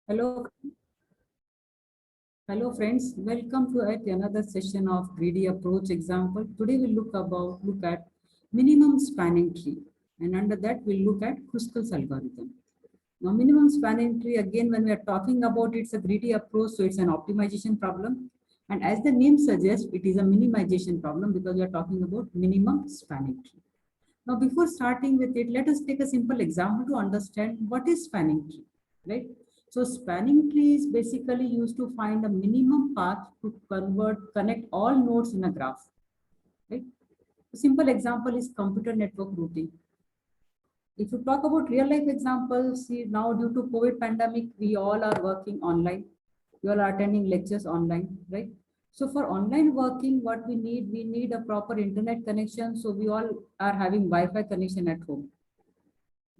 Hello, hello friends. Welcome to yet another session of greedy approach example. Today we'll look at minimum spanning tree, and under that we'll look at Kruskal's algorithm. Now, minimum spanning tree again, when we are talking about it's a greedy approach, so it's an optimization problem. And as the name suggests, it is a minimization problem because we are talking about minimum spanning tree. Now, before starting with it, let us take a simple example to understand what is spanning tree, right? So spanning tree is basically used to find a minimum path to connect all nodes in a graph, right? A simple example is computer network routing. If you talk about real life examples, see now due to COVID pandemic, we all are working online. We all are attending lectures online, right? So for online working, what we need a proper internet connection. So we all are having Wi-Fi connection at home.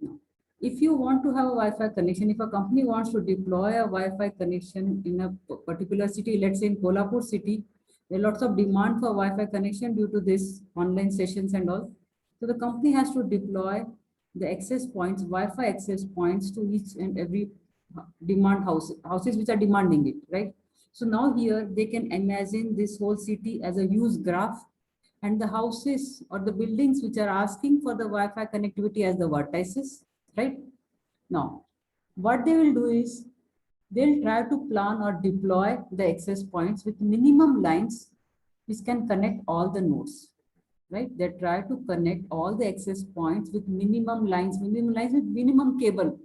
Now, if you want to have a Wi-Fi connection, if a company wants to deploy a Wi-Fi connection in a particular city, let's say in Kolhapur city, there are lots of demand for Wi-Fi connection due to this online sessions and all. So the company has to deploy the access points, Wi-Fi access points to each and every houses which are demanding it, right? So now here they can imagine this whole city as a huge graph and the houses or the buildings which are asking for the Wi-Fi connectivity as the vertices, right? Now, what they will do is they'll try to plan or deploy the access points with minimum lines which can connect all the nodes, right? They try to connect all the access points with minimum lines with minimum cable,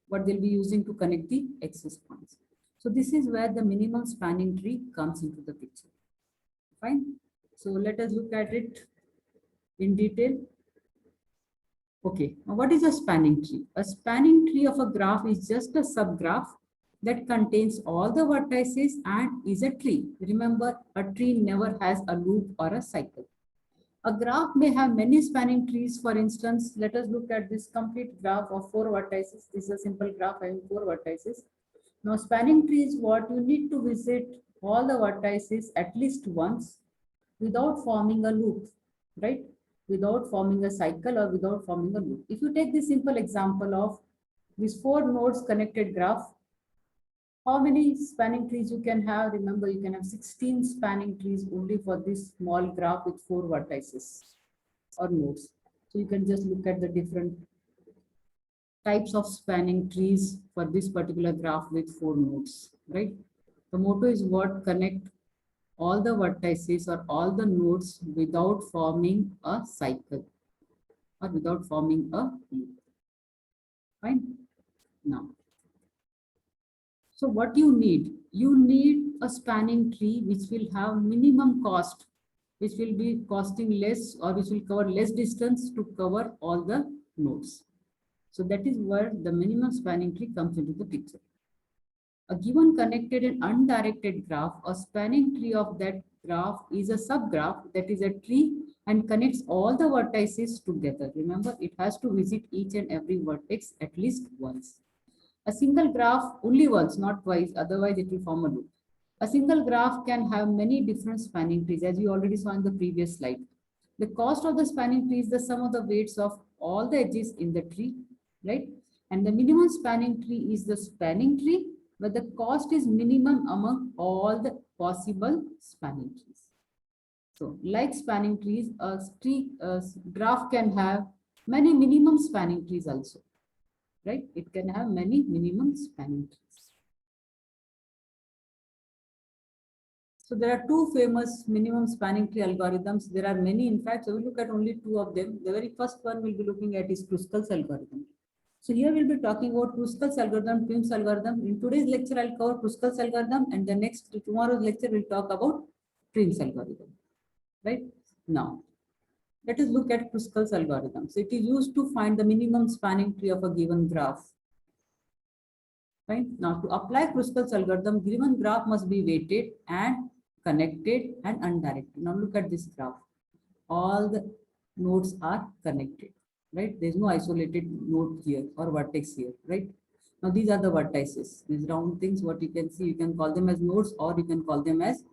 what they'll be using to connect the access points. So this is where the minimum spanning tree comes into the picture. Fine. So let us look at it in detail. Okay, now what is a spanning tree? A spanning tree of a graph is just a subgraph that contains all the vertices and is a tree. Remember, a tree never has a loop or a cycle. A graph may have many spanning trees. For instance, let us look at this complete graph of 4 vertices. This is a simple graph having 4 vertices. Now, spanning tree is what you need to visit all the vertices at least once without forming a loop, right? Without forming a cycle or without forming a loop. If you take this simple example of these 4 nodes connected graph, how many spanning trees you can have? Remember, you can have 16 spanning trees only for this small graph with 4 vertices or nodes. So you can just look at the different types of spanning trees for this particular graph with 4 nodes, right? The motto is what? Connect all the vertices or all the nodes without forming a cycle or without forming a loop. Fine. Now, so what you need? You need a spanning tree which will have minimum cost, which will be costing less or which will cover less distance to cover all the nodes. So that is where the minimum spanning tree comes into the picture. A given connected and undirected graph, a spanning tree of that graph is a subgraph that is a tree and connects all the vertices together. Remember, it has to visit each and every vertex at least once. A single graph only once, not twice, otherwise it will form a loop. A single graph can have many different spanning trees, as we already saw in the previous slide. The cost of the spanning tree is the sum of the weights of all the edges in the tree, right? And the minimum spanning tree is the spanning tree where the cost is minimum among all the possible spanning trees. So like spanning trees, a graph can have many minimum spanning trees also, right? It can have many minimum spanning trees. So there are 2 famous minimum spanning tree algorithms. There are many, in fact, so we'll look at only 2 of them. The very first one we'll be looking at is Kruskal's algorithm. So here we'll be talking about Kruskal's algorithm, Prim's algorithm. In today's lecture, I'll cover Kruskal's algorithm, and the tomorrow's lecture we'll talk about Prim's algorithm. Right? Now, let us look at Kruskal's algorithm. So it is used to find the minimum spanning tree of a given graph. Right? Now, to apply Kruskal's algorithm, given graph must be weighted and connected and undirected. Now look at this graph. All the nodes are connected, right? There's no isolated node here or vertex here, right? Now these are the vertices. These round things, what you can see, you can call them as nodes or you can call them as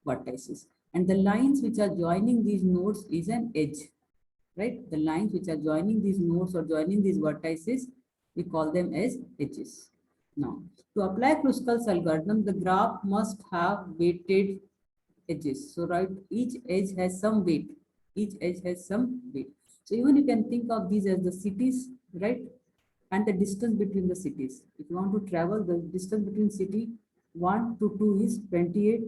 vertices. And the lines which are joining these nodes is an edge, right? The lines which are joining these nodes or joining these vertices, we call them as edges. Now, To apply Kruskal's algorithm, the graph must have weighted edges. So right, each edge has some weight. Each edge has some weight. So even you can think of these as the cities, right? And the distance between the cities. If you want to travel, the distance between city 1 to 2 is 28.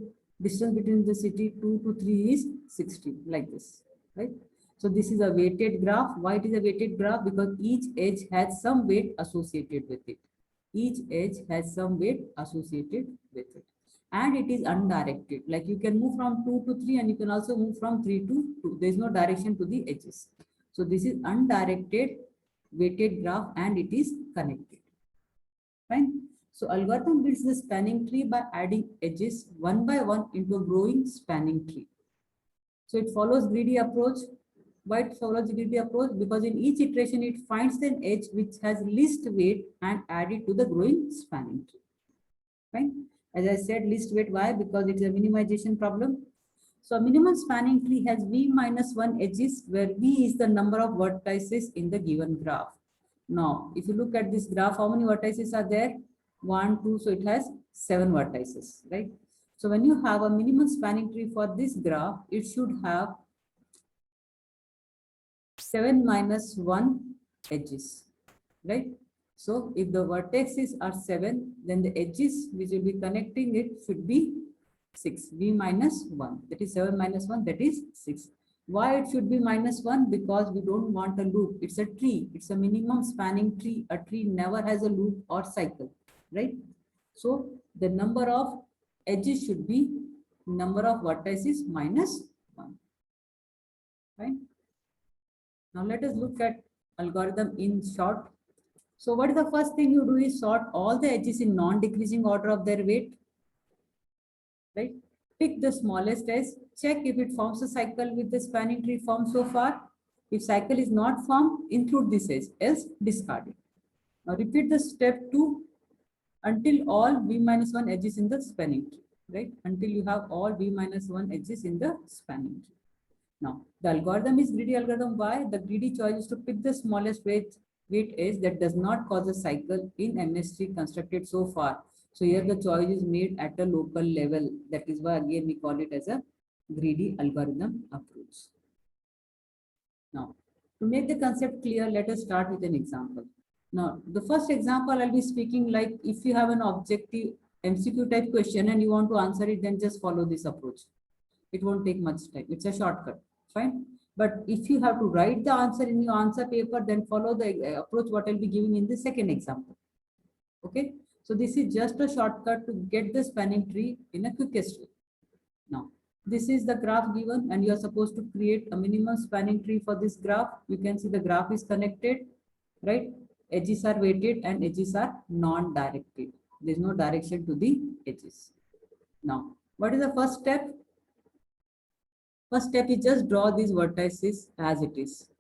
Distance between the city 2 to 3 is 60, like this, right? So this is a weighted graph. Why it is a weighted graph? Because each edge has some weight associated with it. Each edge has some weight associated with it. And it is undirected. Like you can move from 2 to 3 and you can also move from 3 to 2. There is no direction to the edges. So this is undirected weighted graph and it is connected. Fine. So algorithm builds the spanning tree by adding edges one by one into a growing spanning tree. So it follows greedy approach. Why it follows greedy approach? Because in each iteration it finds an edge which has least weight and add it to the growing spanning tree. Fine. As I said, least weight. Why? Because it is a minimization problem. So a minimum spanning tree has v minus 1 edges where v is the number of vertices in the given graph. Now, if you look at this graph, how many vertices are there? 1, 2, so it has 7 vertices, right? So when you have a minimum spanning tree for this graph, it should have 7 minus 1 edges, right? So if the vertices are 7, then the edges which will be connecting it should be 6, v minus 1, that is 7 minus 1, that is 6. Why it should be minus 1? Because we don't want a loop. It's a tree. It's a minimum spanning tree. A tree never has a loop or cycle, right? So the number of edges should be number of vertices minus 1, right? Now let us look at algorithm in short. So what is the first thing you do is sort all the edges in non-decreasing order of their weight, right? Pick the smallest edge, check if it forms a cycle with the spanning tree formed so far. If cycle is not formed, include this edge, else discard it. Now repeat the step 2 until all v minus 1 edges in the spanning tree, right? Until you have all v minus 1 edges in the spanning tree. Now, the algorithm is greedy algorithm. Why? The greedy choice is to pick the smallest weight edge that does not cause a cycle in MS3 constructed so far. So here the choice is made at a local level. That is why again we call it as a greedy algorithm approach. Now, to make the concept clear, let us start with an example. Now, the first example I'll be speaking like if you have an objective MCQ type question and you want to answer it, then just follow this approach. It won't take much time. It's a shortcut. Fine. But if you have to write the answer in your answer paper, then follow the approach what I'll be giving in the second example. Okay. So this is just a shortcut to get the spanning tree in a quickest way. Now, this is the graph given and you are supposed to create a minimum spanning tree for this graph. You can see the graph is connected, right? Edges are weighted and edges are non-directed. There is no direction to the edges. Now, what is the first step? First step is just draw these vertices as it is.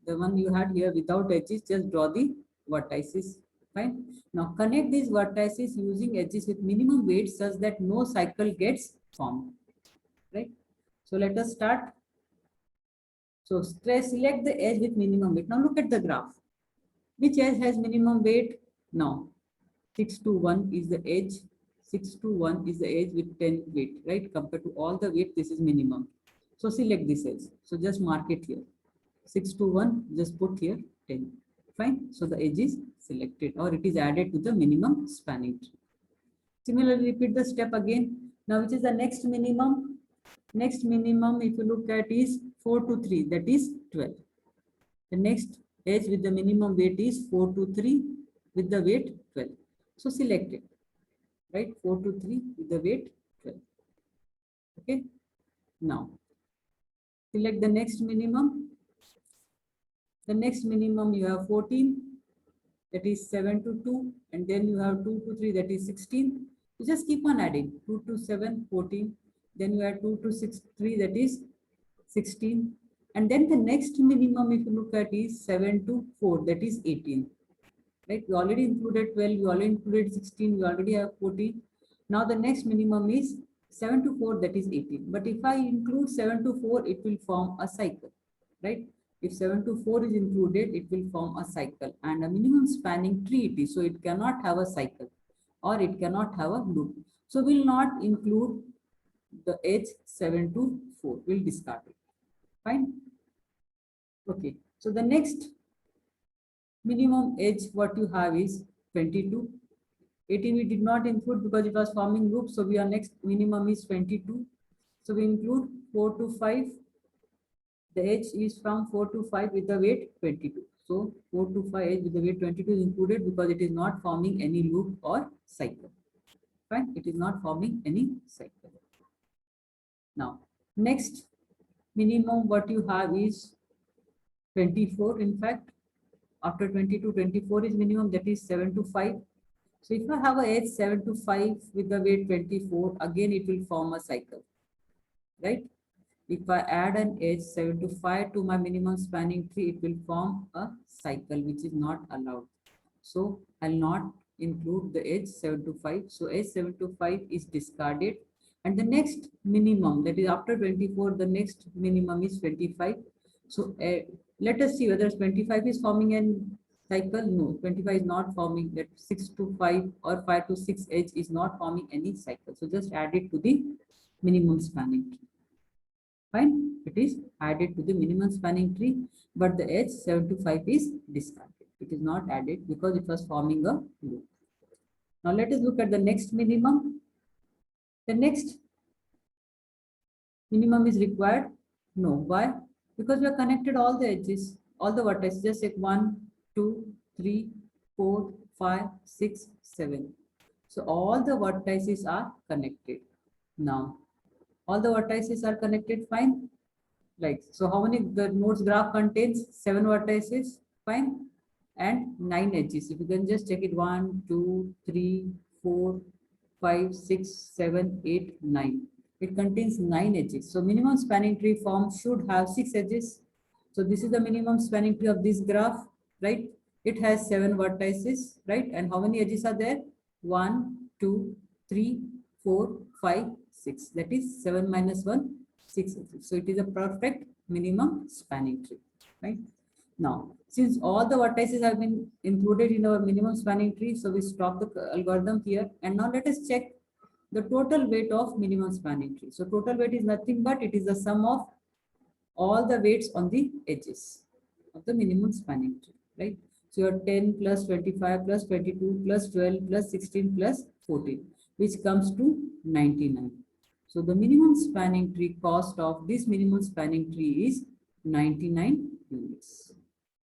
The one you had here without edges, just draw the vertices. Fine. Now connect these vertices using edges with minimum weight such that no cycle gets formed. Right. So let us start. So select the edge with minimum weight. Now look at the graph. Which edge has minimum weight? Now 6 to 1 is the edge. 6 to 1 is the edge with 10 weight, right? Compared to all the weight, this is minimum. So select this edge. So just mark it here. 6 to 1, just put here 10. Fine. So the edge is selected or it is added to the minimum spanning tree. Similarly, repeat the step again. Now, which is the next minimum? Next minimum, if you look at, is 4 to 3, that is 12. The next edge with the minimum weight is 4 to 3 with the weight 12. So select it, right? 4 to 3 with the weight 12. Okay. Now, select the next minimum. The next minimum you have 14, that is 7 to 2, and then you have 2 to 3, that is 16. You just keep on adding 2 to 7, 14. Then you have 2 to 6, 3, that is 16. And then the next minimum, if you look at, is 7 to 4, that is 18. Right? We already included 12, we already included 16, we already have 14. Now the next minimum is 7 to 4, that is 18. But if I include 7 to 4, it will form a cycle, right? If 7 to 4 is included, it will form a cycle and a minimum spanning tree it is, so it cannot have a cycle. or it cannot have a loop. So we'll not include the edge 7 to 4. We'll discard it. Fine. Okay. So the next minimum edge what you have is 22. 18 we did not include because it was forming loop. So our next minimum is 22. So we include 4 to 5. The edge is from 4 to 5 with the weight 22. So 4 to 5 edge with the weight 22 is included because it is not forming any loop or cycle. Fine. It is not forming any cycle. Now, next minimum what you have is 24. In fact, after 22, 24 is minimum, that is 7 to 5. So if I have a edge 7 to 5 with the weight 24, again it will form a cycle, right? If I add an edge 7 to 5 to my minimum spanning tree, it will form a cycle which is not allowed. So I'll not include the edge 7 to 5. So edge 7 to 5 is discarded. And the next minimum, that is after 24, the next minimum is 25. So let us see whether 25 is forming a cycle. No, 25 is not forming. That 6 to 5 or 5 to 6 edge is not forming any cycle. So just add it to the minimum spanning tree. Fine, it is added to the minimum spanning tree, but the edge 7 to 5 is discarded. It is not added because it was forming a loop. Now let us look at the next minimum. The next minimum is required. No, why? Because we have connected all the edges, all the vertices. Just like 1, 2, 3, 4, 5, 6, 7. So all the vertices are connected. Now, all the vertices are connected, fine. Like, so how many the nodes graph contains? 7 vertices, fine, and 9 edges. If you can just check it, 1, 2, 3, 4, 5, 6, 7, 8, 9. It contains 9 edges. So minimum spanning tree form should have 6 edges. So this is the minimum spanning tree of this graph, right? It has 7 vertices, right? And how many edges are there? 1, 2, 3, 4, 5, 6. That is 7 minus 1, 6 edges. So it is a perfect minimum spanning tree, right? Now, since all the vertices have been included in our minimum spanning tree, so we stop the algorithm here. And now let us check the total weight of minimum spanning tree. So total weight is nothing but it is the sum of all the weights on the edges of the minimum spanning tree, right? So your 10 plus 25 plus 22 plus 12 plus 16 plus 14, which comes to 99. So the minimum spanning tree cost of this minimum spanning tree is 99 units.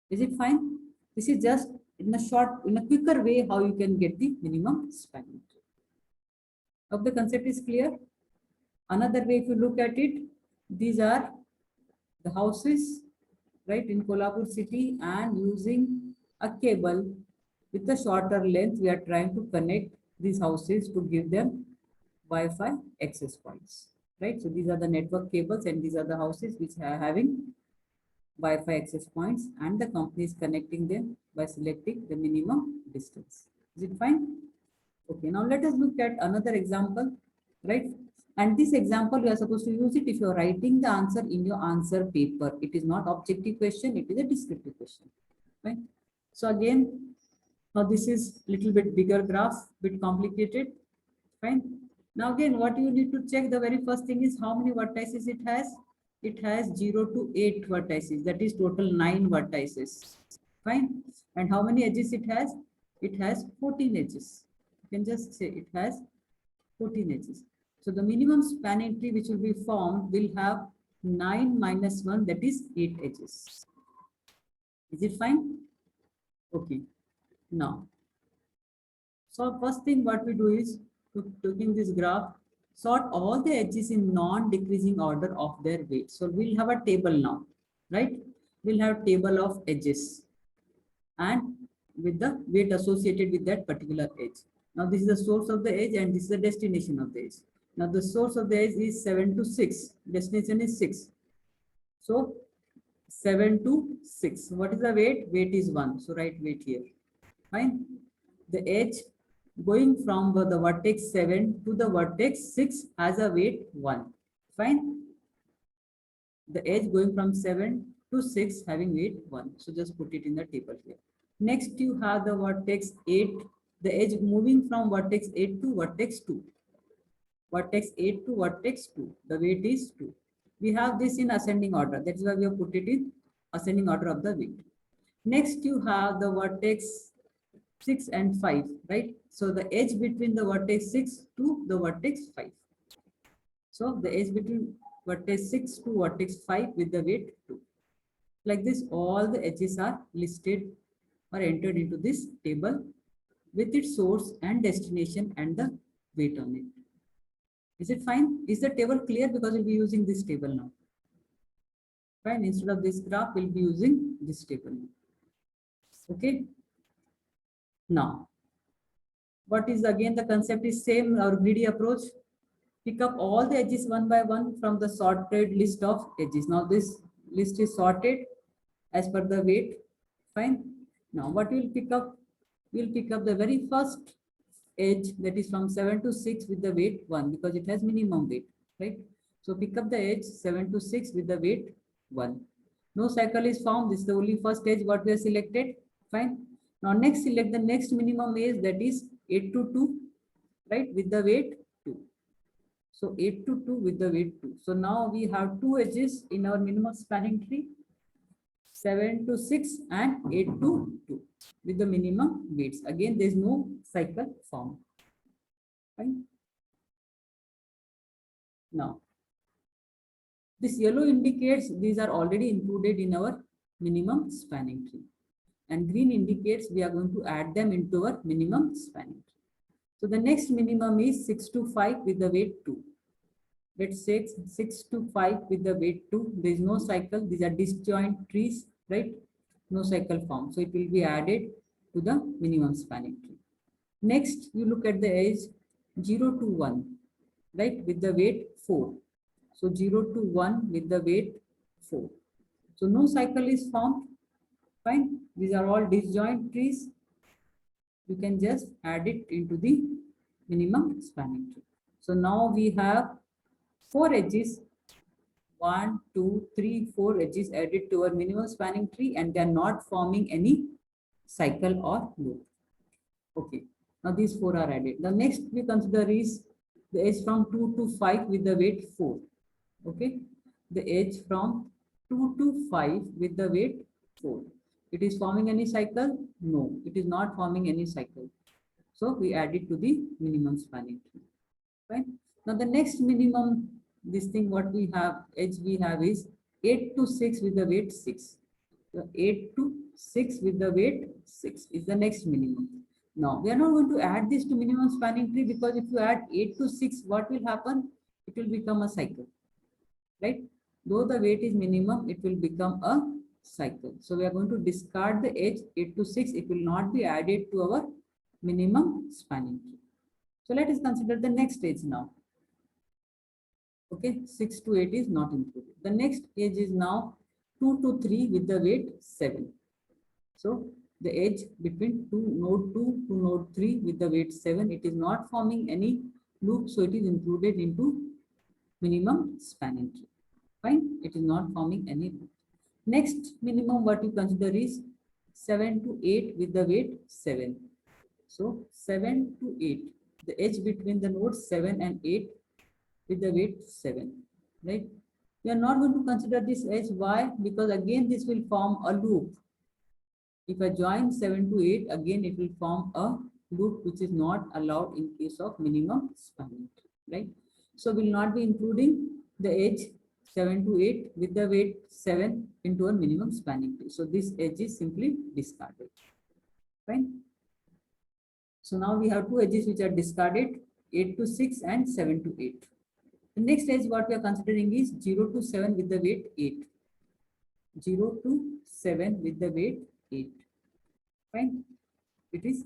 Is it fine? This is just in a quicker way how you can get the minimum spanning tree. Hope the concept is clear. Another way, if you look at it, these are the houses, right, in Kolhapur city, and using a cable with a shorter length, we are trying to connect these houses to give them Wi-Fi access points, right? So these are the network cables and these are the houses which are having Wi-Fi access points, and the company is connecting them by selecting the minimum distance. Is it fine? Okay, now let us look at another example, right? And this example, you are supposed to use it if you are writing the answer in your answer paper. It is not objective question, it is a descriptive question, right? So again, now this is little bit bigger graph, bit complicated, fine. Now again, what you need to check, the very first thing is how many vertices it has. It has 0 to 8 vertices, that is total 9 vertices, fine. And how many edges it has? It has 14 edges. You can just say it has 14 edges. So the minimum spanning tree which will be formed will have 9 minus 1, that is 8 edges. Is it fine? Okay. Now, so first thing what we do is, taking this graph, sort all the edges in non-decreasing order of their weight. So we'll have a table now, right? We'll have table of edges and with the weight associated with that particular edge. Now this is the source of the edge and this is the destination of the edge. Now the source of the edge is 7 to 6, destination is 6. So 7 to 6. What is the weight? Weight is 1. So write weight here. Fine. The edge going from the vertex 7 to the vertex 6 has a weight 1. Fine. The edge going from 7 to 6 having weight 1. So just put it in the table here. Next, you have the vertex 8 the edge moving from vertex 8 to vertex 2. Vertex 8 to vertex 2. The weight is 2. We have this in ascending order. That's why we have put it in ascending order of the weight. Next, you have the vertex 6 and 5, right? So the edge between the vertex 6 to the vertex 5. So the edge between vertex 6 to vertex 5 with the weight 2. Like this, all the edges are listed or entered into this table with its source and destination and the weight on it. Is it fine? Is the table clear? Because we'll be using this table now. Fine. Instead of this graph, we'll be using this table. Okay. Now, what is again the concept is same, our greedy approach. Pick up all the edges one by one from the sorted list of edges. Now this list is sorted as per the weight. Fine. Now what we'll pick up? We'll pick up the very first edge, that is from 7 to 6 with the weight 1, because it has minimum weight, right? So pick up the edge 7 to 6 with the weight 1. No cycle is found. This is the only first edge what we have selected. Fine. Now next select the next minimum edge, that is 8 to 2, right, with the weight 2. So 8 to 2 with the weight 2. So now we have two edges in our minimum spanning tree, 7 to 6 and 8 to 2 with the minimum weights. Again, there is no cycle formed. Fine. Now, this yellow indicates these are already included in our minimum spanning tree. And green indicates we are going to add them into our minimum spanning tree. So the next minimum is 6 to 5 with the weight 2. Let's say 6 to 5 with the weight 2. There is no cycle. These are disjoint trees, right? No cycle formed. So it will be added to the minimum spanning tree. Next, you look at the edge 0 to 1, right? With the weight 4. So 0 to 1 with the weight 4. So no cycle is formed. Fine. These are all disjoint trees. You can just add it into the minimum spanning tree. So now we have 4 edges, 1, 2, 3, 4 edges added to our minimum spanning tree, and they are not forming any cycle or loop. Okay, now these 4 are added. The next we consider is the edge from 2 to 5 with the weight 4. Okay, the edge from 2 to 5 with the weight 4. It is forming any cycle? No, it is not forming any cycle. So we add it to the minimum spanning tree. Right? Now the next minimum, this thing what we have, edge we have is 8 to 6 with the weight 6. So 8 to 6 with the weight 6 is the next minimum. Now we are not going to add this to minimum spanning tree, because if you add 8 to 6, what will happen? It will become a cycle, right? Though the weight is minimum, it will become a cycle. So we are going to discard the edge 8 to 6. It will not be added to our minimum spanning tree. So let us consider the next edge now. Okay, 6 to 8 is not included. The next edge is now 2 to 3 with the weight 7. So the edge between node 2 to node 3 with the weight 7, it is not forming any loop, so it is included into minimum spanning tree. Fine, it is not forming any loop. Next minimum what you consider is 7 to 8 with the weight 7. So 7 to 8, the edge between the nodes 7 and 8 with the weight 7, right? We are not going to consider this edge. Why? Because again this will form a loop. If I join 7 to 8, again it will form a loop, which is not allowed in case of minimum spanning tree, right? So we will not be including the edge 7 to 8 with the weight 7 into a minimum spanning tree. So this edge is simply discarded. Fine. So now we have two edges which are discarded, 8 to 6 and 7 to 8. The next edge what we are considering is 0 to 7 with the weight 8. 0 to 7 with the weight 8. Fine. It is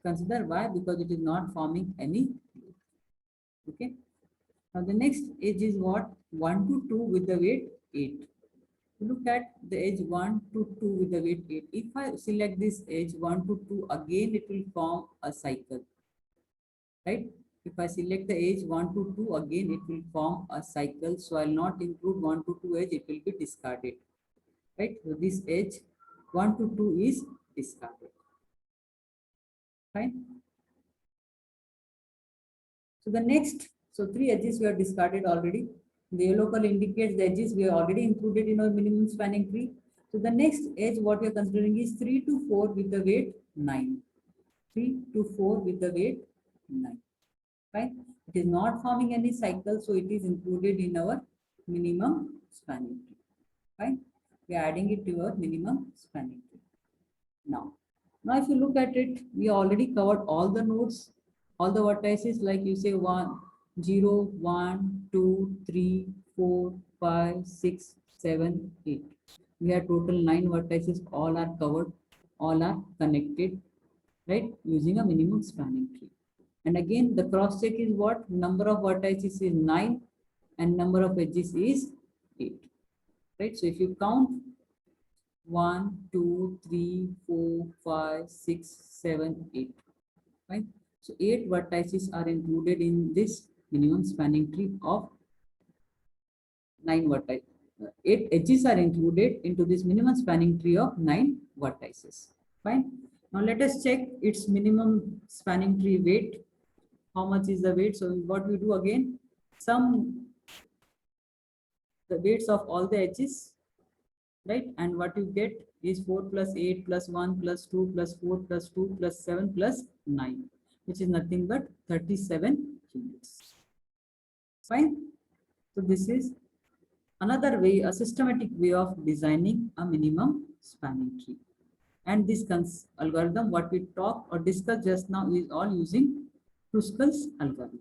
considered. Why? Because it is not forming any loop. Okay. Now the next edge is what? 1 to 2 with the weight 8. Look at the edge 1 to 2 with the weight 8. If I select this edge 1 to 2, again it will form a cycle, right? If I select the edge 1 to 2, again it will form a cycle. So I'll not include 1 to 2 edge, it will be discarded, right? So this edge 1 to 2 is discarded. Fine. So the next, so three edges we have discarded already. The yellow color indicates the edges we have already included in our minimum spanning tree. So the next edge what we are considering is 3 to 4 with the weight 9. 3 to 4 with the weight 9. Fine. It is not forming any cycle, so it is included in our minimum spanning tree. Fine. We are adding it to our minimum spanning tree. Now if you look at it, we already covered all the nodes, all the vertices, like you say 1, 0, 1, 2, 3, 4, 5, 6, 7, 8. We have total 9 vertices, all are covered, all are connected, right? Using a minimum spanning tree. And again, the cross check is what? Number of vertices is 9 and number of edges is 8, right? So if you count 1, 2, 3, 4, 5, 6, 7, 8. Right? So 8 vertices are included in this minimum spanning tree of 9 vertices. 8 edges are included into this minimum spanning tree of 9 vertices. Fine. Now let us check its minimum spanning tree weight. How much is the weight? So what we do again, sum the weights of all the edges, right? And what you get is 4 plus 8 plus 1 plus 2 plus 4 plus 2 plus 7 plus 9, which is nothing but 37 units. Fine. So this is another way, a systematic way of designing a minimum spanning tree. And this algorithm, what we talked or discussed just now, is all using Kruskal's algorithm.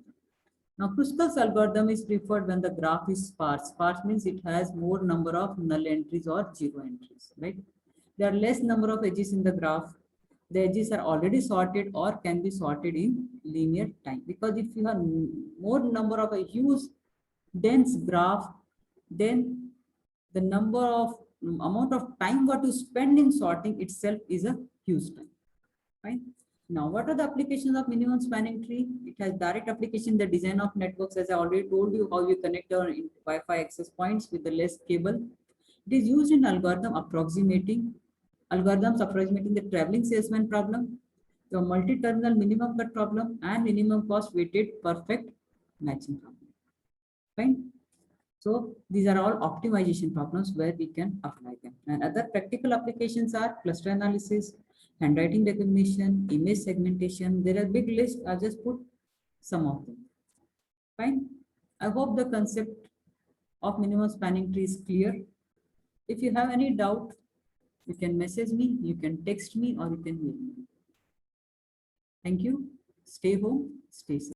Now, Kruskal's algorithm is preferred when the graph is sparse. Sparse means it has more number of null entries or zero entries, right? There are less number of edges in the graph. The edges are already sorted or can be sorted in linear time. Because if you have more number of a huge dense graph, then the number of amount of time what you spend in sorting itself is a huge time. Fine. Now, what are the applications of minimum spanning tree? It has direct application in the design of networks, as I already told you how you connect our Wi-Fi access points with the less cable. It is used in algorithms approximating the traveling salesman problem, the multi-terminal minimum cut problem, and minimum cost weighted perfect matching problem. Fine. So these are all optimization problems where we can apply them. And other practical applications are cluster analysis, handwriting recognition, image segmentation. There are a big list. I'll just put some of them. Fine. I hope the concept of minimum spanning tree is clear. If you have any doubt, you can message me, you can text me, or you can mail me. Thank you. Stay home, stay safe.